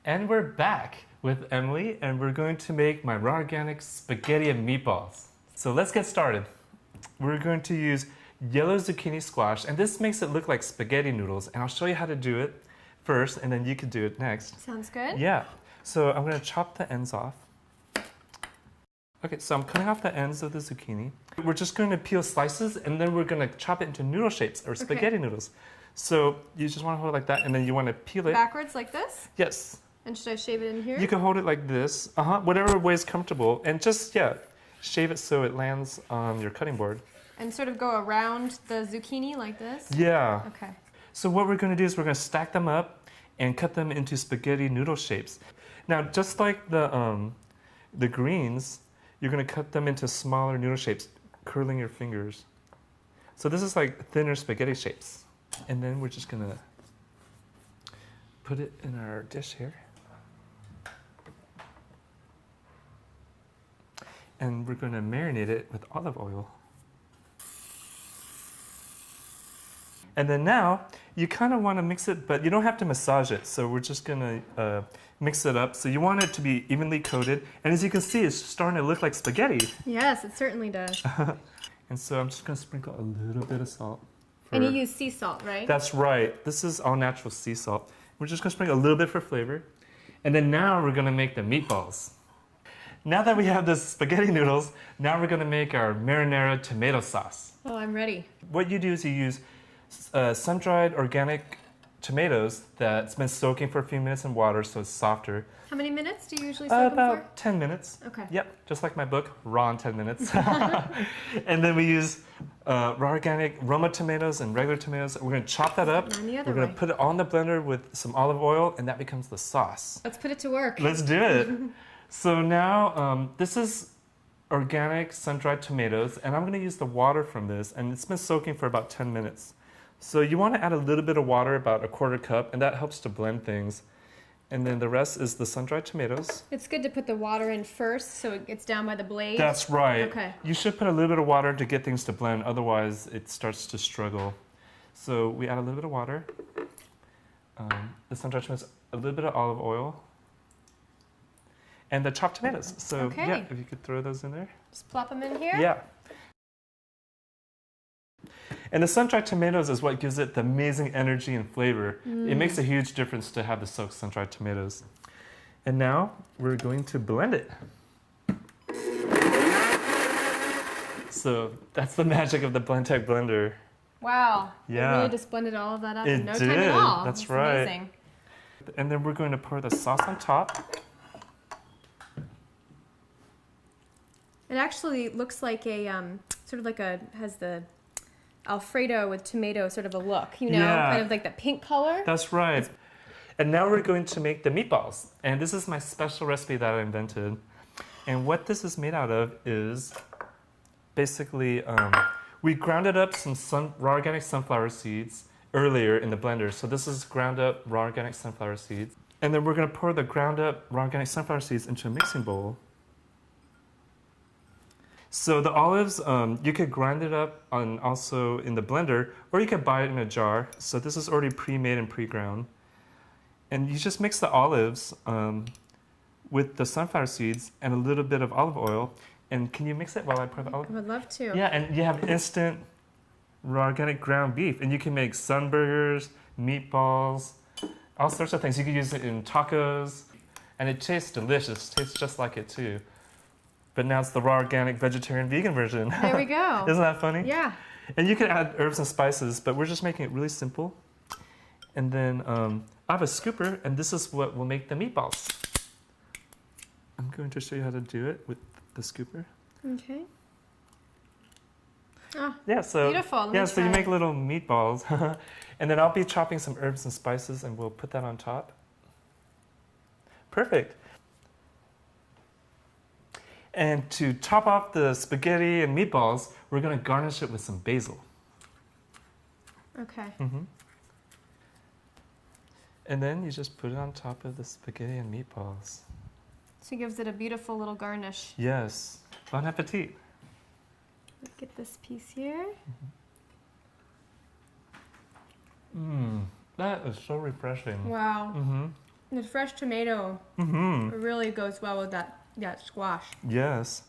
And we're back with Emily, and we're going to make my raw organic spaghetti and meatballs. So let's get started. We're going to use yellow zucchini squash, and this makes it look like spaghetti noodles, and I'll show you how to do it first, and then you can do it next. Sounds good. Yeah. So I'm going to chop the ends off. Okay, so I'm cutting off the ends of the zucchini. We're just going to peel slices, and then we're going to chop it into noodle shapes, or spaghetti noodles. So you just want to hold it like that, and then you want to peel it. Backwards like this? Yes. And should I shave it in here? You can hold it like this, whatever way is comfortable, and just, shave it so it lands on your cutting board. And sort of go around the zucchini like this? Yeah. Okay. So what we're going to do is we're going to stack them up and cut them into spaghetti noodle shapes. Now, just like the greens, you're going to cut them into smaller noodle shapes, curling your fingers. So this is like thinner spaghetti shapes. And then we're just going to put it in our dish here. And we're going to marinate it with olive oil. And then now, you kind of want to mix it, but you don't have to massage it. So we're just going to mix it up. So you want it to be evenly coated. And as you can see, it's starting to look like spaghetti. Yes, it certainly does. And so I'm just going to sprinkle a little bit of salt. And you use sea salt, right? That's right. This is all natural sea salt. We're just going to sprinkle a little bit for flavor. And then now we're going to make the meatballs. Now that we have the spaghetti noodles, now we're going to make our marinara tomato sauce. Oh, I'm ready. What you do is you use sun-dried organic tomatoes that's been soaking for a few minutes in water so it's softer. How many minutes do you usually soak them for? About 10 minutes. Okay. Yep, just like my book, Raw in 10 minutes. And then we use raw organic Roma tomatoes and regular tomatoes. We're going to chop that up. We're going to put it on the blender with some olive oil, and that becomes the sauce. Let's put it to work. Let's do it. So now, this is organic sun-dried tomatoes, and I'm going to use the water from this, and it's been soaking for about 10 minutes. So you want to add a little bit of water, about a quarter cup, and that helps to blend things. And then the rest is the sun-dried tomatoes. It's good to put the water in first so it gets down by the blade. That's right. Okay. You should put a little bit of water to get things to blend, otherwise it starts to struggle. So we add a little bit of water, the sun-dried tomatoes, a little bit of olive oil, and the chopped tomatoes. So yeah, if you could throw those in there. Just plop them in here? Yeah. And the sun-dried tomatoes is what gives it the amazing energy and flavor. It makes a huge difference to have the soaked sun-dried tomatoes. And now we're going to blend it. So that's the magic of the Blendtec blender. Wow. Yeah. It really just blended all of that up in no did. time at all. That's It's right. Amazing. And then we're going to pour the sauce on top. It actually looks like a sort of like has the Alfredo with tomato sort of a look, kind of like that pink color. That's right. And now we're going to make the meatballs. And this is my special recipe that I invented. And what this is made out of is basically, we grounded up some raw organic sunflower seeds earlier in the blender. So this is ground up raw organic sunflower seeds. And then we're going to pour the ground up raw organic sunflower seeds into a mixing bowl. So the olives, you could grind it up also in the blender, or you could buy it in a jar. So this is already pre-made and pre-ground. And you just mix the olives with the sunflower seeds and a little bit of olive oil. And can you mix it while I pour the olive oil? I would love to. Yeah, and you have instant raw organic ground beef. And you can make sun burgers, meatballs, all sorts of things. You can use it in tacos. And it tastes delicious. It tastes just like it too. But now it's the raw organic vegetarian vegan version. There we go. Isn't that funny? Yeah. And you can add herbs and spices, but we're just making it really simple. And then I have a scooper, and this is what will make the meatballs. I'm going to show you how to do it with the scooper. Okay. Oh, yeah, so beautiful. Yeah, so you make little meatballs. And then I'll be chopping some herbs and spices, and we'll put that on top. Perfect. And to top off the spaghetti and meatballs, we're going to garnish it with some basil. Okay. And then you just put it on top of the spaghetti and meatballs. So it gives it a beautiful little garnish. Yes. Bon appetit. Let's get this piece here. That is so refreshing. Wow. The fresh tomato really goes well with that squash. Yes.